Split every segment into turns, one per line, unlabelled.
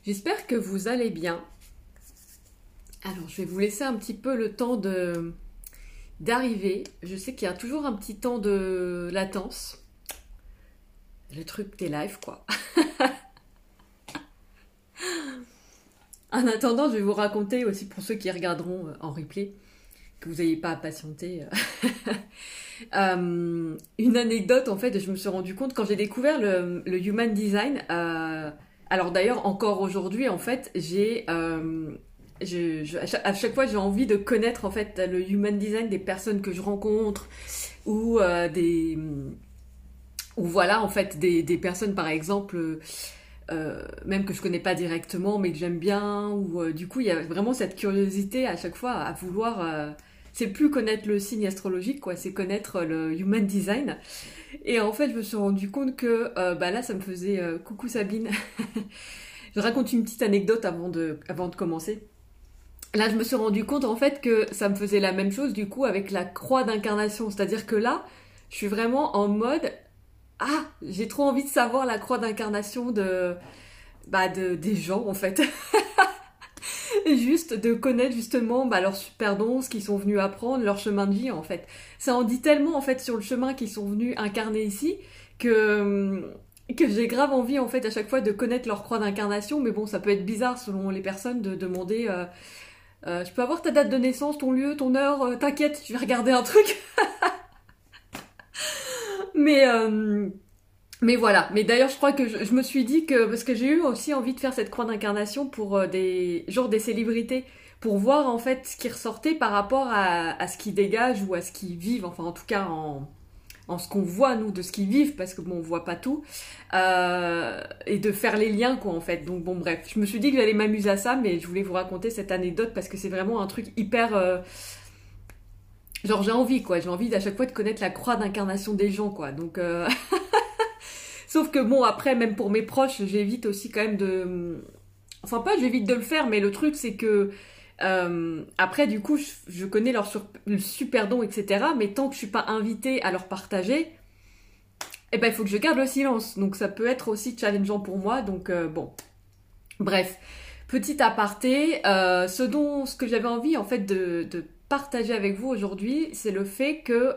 J'espère que vous allez bien. Alors, je vais vous laisser un petit peu le temps d'arriver. Je sais qu'il y a toujours un petit temps de latence. Le truc des lives, quoi. En attendant, je vais vous raconter aussi pour ceux qui regarderont en replay, que vous n'ayez pas à patienter. Une anecdote, en fait, je me suis rendu compte quand j'ai découvert le Human Design. Alors d'ailleurs, encore aujourd'hui, en fait, à chaque fois, j'ai envie de connaître en fait le Human Design des personnes que je rencontre ou ou voilà en fait des personnes par exemple même que je connais pas directement mais que j'aime bien ou du coup il y a vraiment cette curiosité à chaque fois à vouloir c'est plus connaître le signe astrologique quoi, c'est connaître le Human Design. Et en fait, je me suis rendu compte que bah là, ça me faisait coucou Sabine. Je raconte une petite anecdote avant de commencer. Là, je me suis rendu compte en fait que ça me faisait la même chose du coup avec la croix d'incarnation. C'est-à-dire que là, je suis vraiment en mode ah, j'ai trop envie de savoir la croix d'incarnation des gens en fait. Juste de connaître justement leurs super dons, ce qu'ils sont venus apprendre, leur chemin de vie en fait. Ça en dit tellement en fait sur le chemin qu'ils sont venus incarner ici que que j'ai grave envie en fait à chaque fois de connaître leur croix d'incarnation. Mais bon, ça peut être bizarre selon les personnes de demander je peux avoir ta date de naissance, ton lieu, ton heure, t'inquiète, je vais regarder un truc. mais mais voilà, mais d'ailleurs je crois que je me suis dit que, parce que j'ai eu aussi envie de faire cette croix d'incarnation pour des célébrités, pour voir en fait ce qui ressortait par rapport à ce qu'ils dégagent ou à ce qu'ils vivent, enfin en tout cas en ce qu'on voit nous de ce qu'ils vivent, parce que bon on voit pas tout, et de faire les liens quoi en fait. Donc bon bref, je me suis dit que j'allais m'amuser à ça, mais je voulais vous raconter cette anecdote parce que c'est vraiment un truc hyper... genre j'ai envie quoi, j'ai envie à chaque fois de connaître la croix d'incarnation des gens quoi, donc... Sauf que bon, après, même pour mes proches, j'évite aussi quand même de... Enfin, pas j'évite de le faire, mais le truc, c'est que... après, du coup, je connais leur super don, etc. Mais tant que je suis pas invitée à leur partager, eh ben, il faut que je garde le silence. Donc, ça peut être aussi challengeant pour moi. Donc, bon. Bref. Petit aparté. Ce que j'avais envie, en fait, de partager avec vous aujourd'hui, c'est le fait que...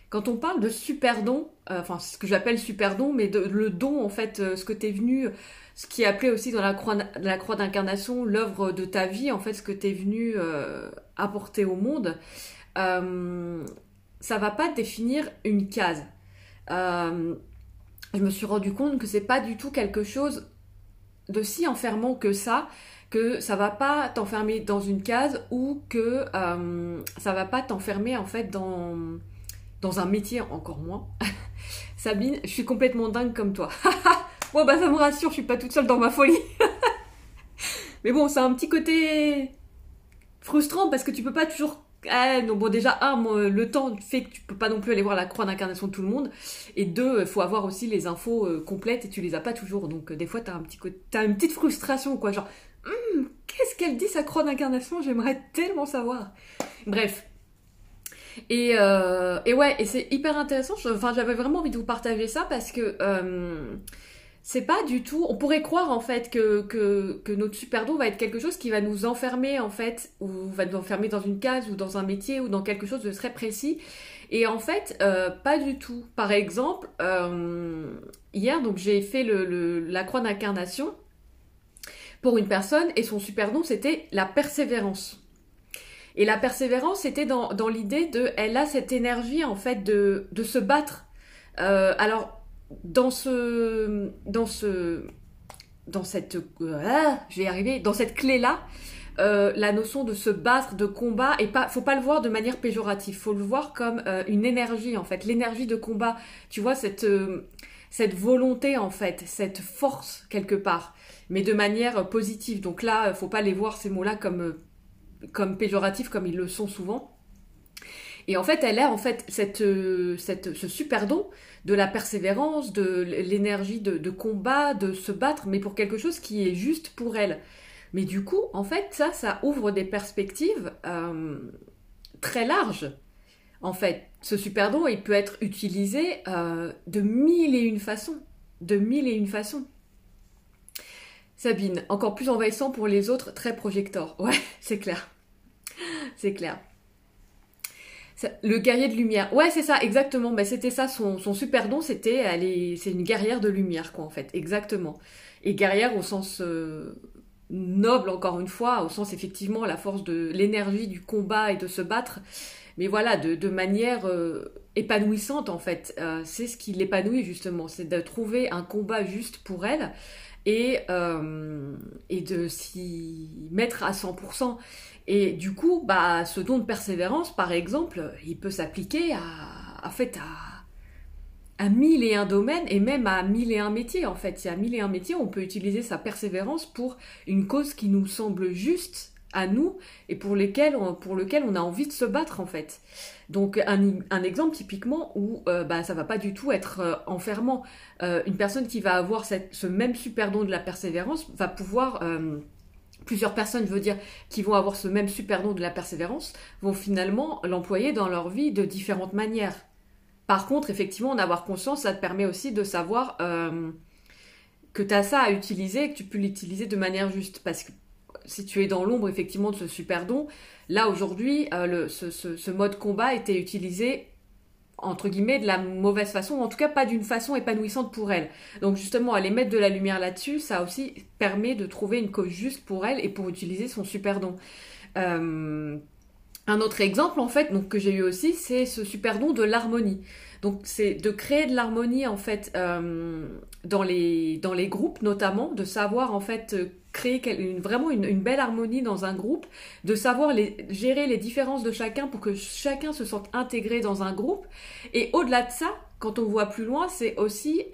quand on parle de super don, enfin ce que j'appelle super don, mais le don en fait, ce que t'es venu, ce qui est appelé aussi dans la croix d'incarnation, l'œuvre de ta vie, en fait ce que t'es venu apporter au monde, ça va pas définir une case. Euh, je me suis rendu compte que c'est pas du tout quelque chose de si enfermant que ça va pas t'enfermer dans une case ou que ça va pas t'enfermer en fait dans un métier encore moins. Sabine, je suis complètement dingue comme toi. Bon bah ça me rassure, je suis pas toute seule dans ma folie. Mais bon, c'est un petit côté frustrant parce que tu peux pas toujours... Ah, non, bon déjà, le temps fait que tu peux pas non plus aller voir la croix d'incarnation de tout le monde. Et deux, faut avoir aussi les infos complètes et tu les as pas toujours. Donc des fois, t'as une petite frustration, quoi. Genre, qu'est-ce qu'elle dit sa croix d'incarnation? J'aimerais tellement savoir. Bref. Et ouais, et c'est hyper intéressant. Enfin, j'avais vraiment envie de vous partager ça parce que c'est pas du tout. On pourrait croire en fait que notre super don va être quelque chose qui va nous enfermer en fait, ou va nous enfermer dans une case ou dans un métier ou dans quelque chose de très précis. Et en fait, pas du tout. Par exemple, hier, donc j'ai fait la croix d'incarnation pour une personne et son super don c'était la persévérance. Et la persévérance, c'était dans l'idée elle a cette énergie en fait de se battre. Alors dans cette, je vais y arriver, dans cette clé là, la notion de se battre, de combat, et faut pas le voir de manière péjorative, faut le voir comme une énergie en fait, l'énergie de combat. Tu vois cette volonté en fait, cette force quelque part, mais de manière positive. Donc là, faut pas les voir ces mots-là comme péjoratifs comme ils le sont souvent. Et en fait, elle a en fait ce super don de la persévérance, de l'énergie de combat, de se battre, mais pour quelque chose qui est juste pour elle. Mais du coup, en fait, ça ouvre des perspectives très larges. En fait, ce super don, il peut être utilisé de mille et une façons. De mille et une façons. Sabine, encore plus envahissant pour les autres, très projecteur. Ouais, c'est clair. C'est clair. Le guerrier de lumière. Ouais, c'est ça, exactement. Ben, c'était ça, son super don, c'est une guerrière de lumière, quoi, en fait. Exactement. Et guerrière au sens noble, encore une fois, au sens, effectivement, la force de l'énergie du combat et de se battre. Mais voilà, de manière épanouissante, en fait. C'est ce qui l'épanouit, justement. C'est de trouver un combat juste pour elle et de s'y mettre à 100%. Et du coup, bah, ce don de persévérance, par exemple, il peut s'appliquer en fait, à 1001 domaines et même à 1001 métiers. En fait, il y a 1001 métiers, on peut utiliser sa persévérance pour une cause qui nous semble juste à nous et pour lequel on a envie de se battre, en fait. Donc, un exemple typiquement où bah, ça va pas du tout être enfermant. Une personne qui va avoir ce même super don de la persévérance va pouvoir... plusieurs personnes, je veux dire, qui vont avoir ce même super don de la persévérance, vont finalement l'employer dans leur vie de différentes manières. Par contre, effectivement, en avoir conscience, ça te permet aussi de savoir que tu as ça à utiliser et que tu peux l'utiliser de manière juste. Parce que si tu es dans l'ombre, effectivement, de ce super don, là, aujourd'hui, ce mode combat était utilisé entre guillemets, de la mauvaise façon, ou en tout cas pas d'une façon épanouissante pour elle. Donc justement, aller mettre de la lumière là-dessus, ça aussi permet de trouver une cause juste pour elle et pour utiliser son super don. Un autre exemple, en fait, donc, que j'ai eu aussi, c'est ce super don de l'harmonie. Donc c'est de créer de l'harmonie, en fait, dans les groupes notamment, de savoir, en fait, créer vraiment une belle harmonie dans un groupe, de savoir gérer les différences de chacun pour que chacun se sente intégré dans un groupe. Et au-delà de ça, quand on voit plus loin, c'est aussi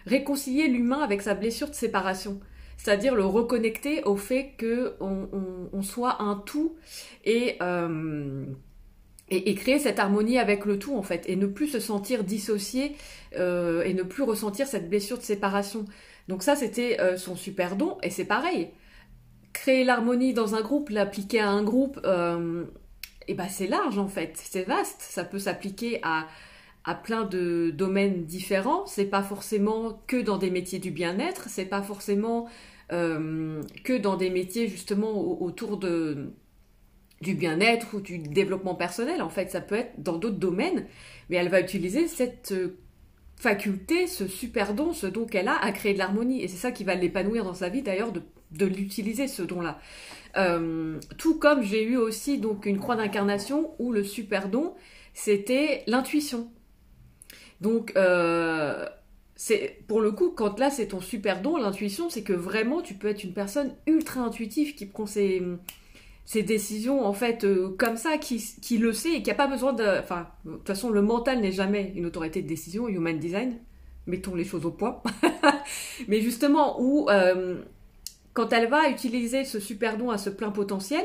réconcilier l'humain avec sa blessure de séparation. C'est-à-dire le reconnecter au fait qu'on soit un tout et créer cette harmonie avec le tout, en fait, et ne plus se sentir dissocié et ne plus ressentir cette blessure de séparation. Donc ça, c'était son super don, et c'est pareil. Créer l'harmonie dans un groupe, l'appliquer à un groupe, et ben c'est large, en fait, c'est vaste. Ça peut s'appliquer à plein de domaines différents. C'est pas forcément que dans des métiers du bien-être, c'est pas forcément que dans des métiers justement autour du bien-être ou du développement personnel. En fait, ça peut être dans d'autres domaines, mais elle va utiliser cette faculté, ce super don, ce don qu'elle a à créer de l'harmonie. Et c'est ça qui va l'épanouir dans sa vie, d'ailleurs, de l'utiliser, ce don-là. Tout comme j'ai eu aussi donc une croix d'incarnation où le super don, c'était l'intuition. Donc, pour le coup, quand là c'est ton super don, l'intuition, c'est que vraiment tu peux être une personne ultra intuitive qui prend ses décisions en fait comme ça, qui le sait et qui a pas besoin de... Enfin, de toute façon, le mental n'est jamais une autorité de décision, human design, mettons les choses au point. Mais justement, où quand elle va utiliser ce super don à ce plein potentiel,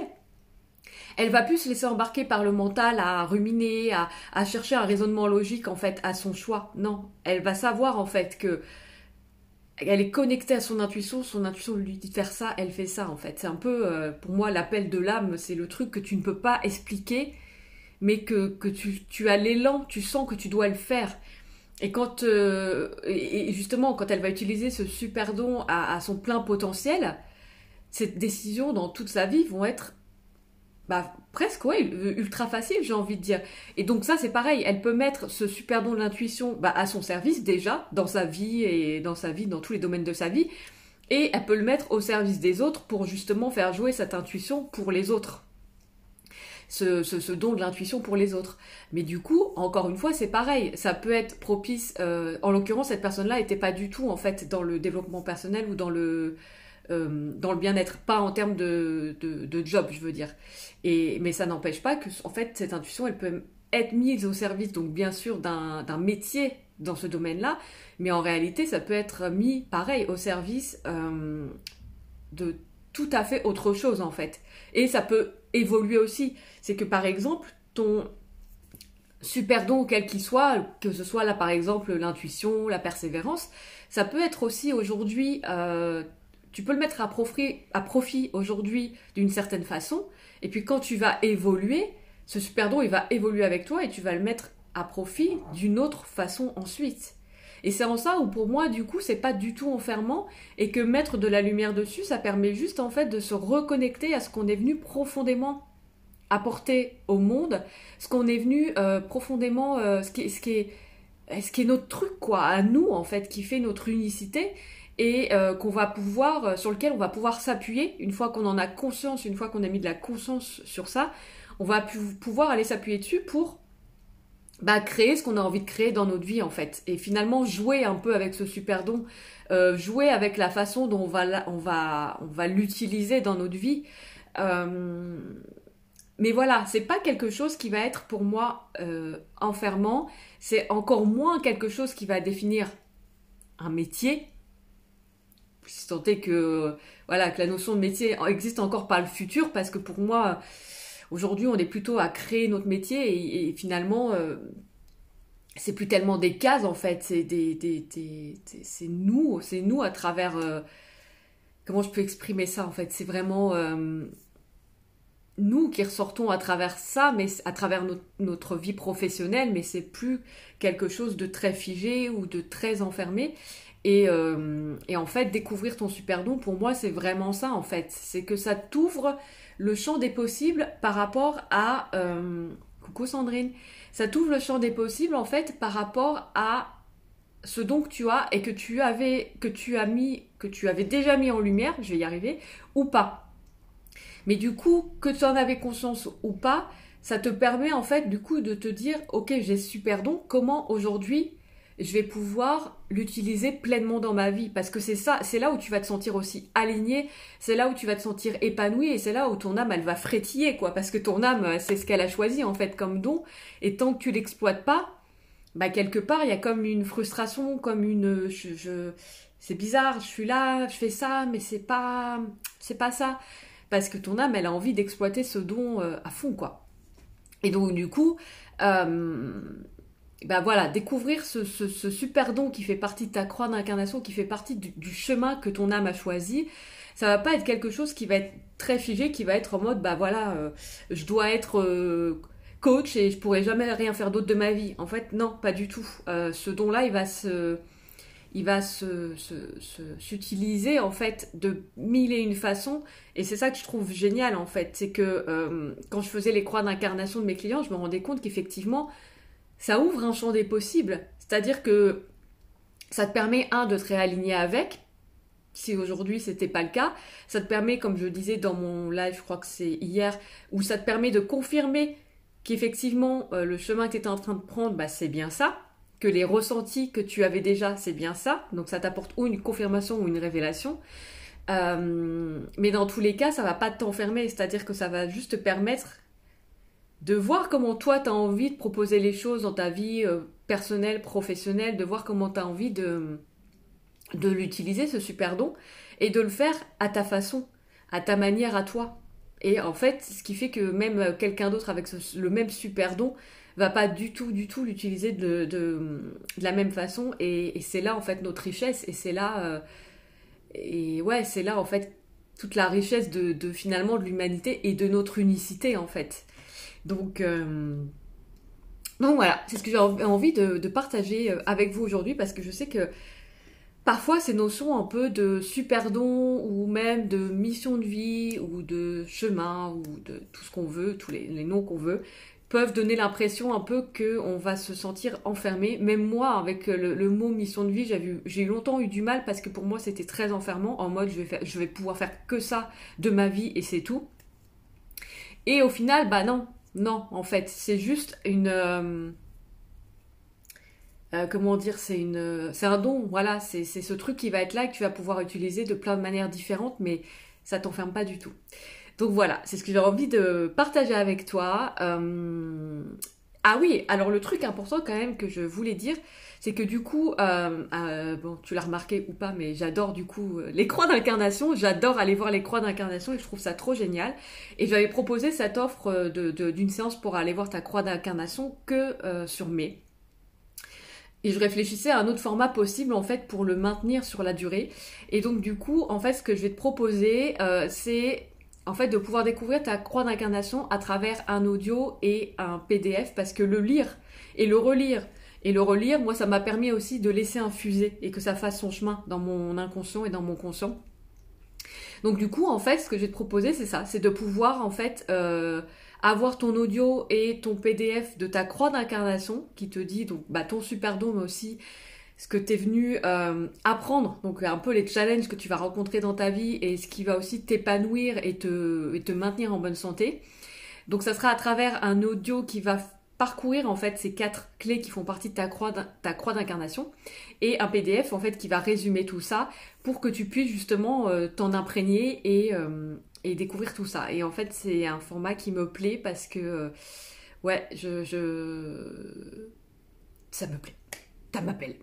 elle va plus se laisser embarquer par le mental à ruminer, à chercher un raisonnement logique en fait à son choix. Non, elle va savoir en fait que elle est connectée à son intuition lui dit de faire ça, elle fait ça en fait. C'est un peu, pour moi, l'appel de l'âme, c'est le truc que tu ne peux pas expliquer, mais que tu as l'élan, tu sens que tu dois le faire. Et et justement, quand elle va utiliser ce super don à son plein potentiel, ces décisions dans toute sa vie vont être presque, ouais, ultra facile, j'ai envie de dire. Et donc ça, c'est pareil, elle peut mettre ce super don de l'intuition à son service déjà, dans sa vie, dans tous les domaines de sa vie, et elle peut le mettre au service des autres pour justement faire jouer cette intuition pour les autres. Ce don de l'intuition pour les autres. Mais du coup, encore une fois, c'est pareil, ça peut être propice, en l'occurrence, cette personne-là n'était pas du tout, en fait, dans le développement personnel ou dans le bien-être, pas en termes de job, je veux dire. Mais ça n'empêche pas que, en fait, cette intuition, elle peut être mise au service, donc bien sûr, d'un métier dans ce domaine-là, mais en réalité, ça peut être mis, pareil, au service de tout à fait autre chose, en fait. Et ça peut évoluer aussi. C'est que, par exemple, ton super don, quel qu'il soit, que ce soit là, par exemple, l'intuition, la persévérance, ça peut être aussi aujourd'hui... tu peux le mettre à profit aujourd'hui d'une certaine façon, et puis quand tu vas évoluer, ce super don, il va évoluer avec toi et tu vas le mettre à profit d'une autre façon ensuite. Et c'est en ça où pour moi, du coup, c'est pas du tout enfermant et que mettre de la lumière dessus, ça permet juste en fait de se reconnecter à ce qu'on est venu profondément apporter au monde, ce qu'on est venu profondément, ce qui est notre truc quoi, à nous en fait, qui fait notre unicité et qu'on va pouvoir, sur lequel on va pouvoir s'appuyer une fois qu'on en a conscience, une fois qu'on a mis de la conscience sur ça, on va pouvoir aller s'appuyer dessus pour créer ce qu'on a envie de créer dans notre vie en fait, et finalement jouer un peu avec ce super don, jouer avec la façon dont on va l'utiliser dans notre vie. Euh, mais voilà, c'est pas quelque chose qui va être pour moi enfermant, c'est encore moins quelque chose qui va définir un métier, si tant est que, voilà, que la notion de métier existe encore par le futur, parce que pour moi, aujourd'hui, on est plutôt à créer notre métier et finalement, c'est plus tellement des cases en fait, c'est nous à travers. Comment je peux exprimer ça en fait? C'est vraiment nous qui ressortons à travers ça, mais à travers notre vie professionnelle, mais c'est plus quelque chose de très figé ou de très enfermé. Et en fait, découvrir ton super don, pour moi, c'est vraiment ça, en fait. C'est que ça t'ouvre le champ des possibles par rapport à... coucou Sandrine. Ça t'ouvre le champ des possibles, en fait, par rapport à ce don que tu as et que tu avais déjà mis en lumière, je vais y arriver, ou pas. Mais du coup, que tu en avais conscience ou pas, ça te permet, en fait, du coup, de te dire, ok, j'ai ce super don, comment aujourd'hui je vais pouvoir l'utiliser pleinement dans ma vie, parce que c'est ça, c'est là où tu vas te sentir aussi aligné, c'est là où tu vas te sentir épanoui, et c'est là où ton âme, elle va frétiller, quoi, parce que ton âme, c'est ce qu'elle a choisi, en fait, comme don, et tant que tu l'exploites pas, quelque part, il y a comme une frustration, comme une, c'est bizarre, je suis là, je fais ça, mais c'est pas ça, parce que ton âme, elle a envie d'exploiter ce don à fond, quoi. Et donc, du coup, voilà, découvrir ce super don qui fait partie de ta croix d'incarnation, qui fait partie du chemin que ton âme a choisi, ça va pas être quelque chose qui va être très figé, qui va être en mode, je dois être coach et je pourrai jamais rien faire d'autre de ma vie. En fait, non, pas du tout. Ce don-là, il va s'utiliser en fait de mille et une façons, et c'est ça que je trouve génial en fait, c'est que quand je faisais les croix d'incarnation de mes clients, je me rendais compte qu'effectivement, ça ouvre un champ des possibles. C'est-à-dire que ça te permet, de te réaligner avec, si aujourd'hui c'était pas le cas. Ça te permet, comme je disais dans mon live, je crois que c'est hier, où ça te permet de confirmer qu'effectivement, le chemin que tu étais en train de prendre, c'est bien ça. Que les ressentis que tu avais déjà, c'est bien ça. Donc ça t'apporte ou une confirmation ou une révélation. Mais dans tous les cas, ça va pas t'enfermer. C'est-à-dire que ça va juste te permettre de voir comment toi tu as envie de proposer les choses dans ta vie personnelle, professionnelle, de voir comment tu as envie de l'utiliser, ce super don, et de le faire à ta façon, à ta manière, à toi. Et en fait, ce qui fait que même quelqu'un d'autre avec le même super don va pas du tout l'utiliser de la même façon, et c'est là en fait notre richesse, et c'est là c'est là en fait toute la richesse de finalement de l'humanité et de notre unicité en fait. Donc voilà, c'est ce que j'ai envie de partager avec vous aujourd'hui, parce que je sais que parfois ces notions un peu de super don ou même de mission de vie ou de chemin ou de tout ce qu'on veut, tous les noms qu'on veut, peuvent donner l'impression un peu qu'on va se sentir enfermé. Même moi, avec le mot mission de vie, j'ai longtemps eu du mal, parce que pour moi c'était très enfermant, en mode je vais pouvoir faire que ça de ma vie et c'est tout. Et au final, non, en fait, c'est juste une... comment dire, c'est un don, voilà, c'est ce truc qui va être là et que tu vas pouvoir utiliser de plein de manières différentes, mais ça t'enferme pas du tout. Donc voilà, c'est ce que j'ai envie de partager avec toi. Ah oui, alors le truc important quand même que je voulais dire, c'est que du coup, bon, tu l'as remarqué ou pas, mais j'adore du coup les croix d'incarnation, j'adore aller voir les croix d'incarnation et je trouve ça trop génial. Et j'avais proposé cette offre d'une séance pour aller voir ta croix d'incarnation que sur mai. Et je réfléchissais à un autre format possible en fait pour le maintenir sur la durée. Et donc du coup, en fait, ce que je vais te proposer, c'est en fait de pouvoir découvrir ta croix d'incarnation à travers un audio et un PDF, parce que le lire et le relire Et le relire, moi, ça m'a permis aussi de laisser infuser et que ça fasse son chemin dans mon inconscient et dans mon conscient. Donc du coup, en fait, ce que je vais te proposer, c'est ça, c'est de pouvoir en fait avoir ton audio et ton PDF de ta croix d'incarnation qui te dit donc bah, ton super don, mais aussi ce que tu es venu apprendre, donc un peu les challenges que tu vas rencontrer dans ta vie et ce qui va aussi t'épanouir et te maintenir en bonne santé. Donc ça sera à travers un audio qui va parcourir en fait ces 4 clés qui font partie de ta croix d'incarnation et un PDF en fait qui va résumer tout ça pour que tu puisses justement t'en imprégner et découvrir tout ça. Et en fait c'est un format qui me plaît parce que ouais ça me plaît. Ça m'appelle.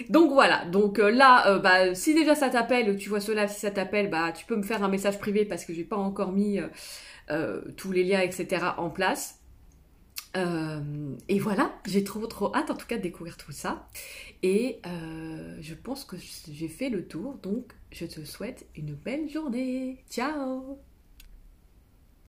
Donc voilà, donc là, bah, si déjà ça t'appelle, tu vois cela, si ça t'appelle, bah, tu peux me faire un message privé parce que j'ai pas encore mis tous les liens, etc. en place. Et voilà, j'ai trop hâte en tout cas de découvrir tout ça. Et je pense que j'ai fait le tour, donc je te souhaite une belle journée. Ciao!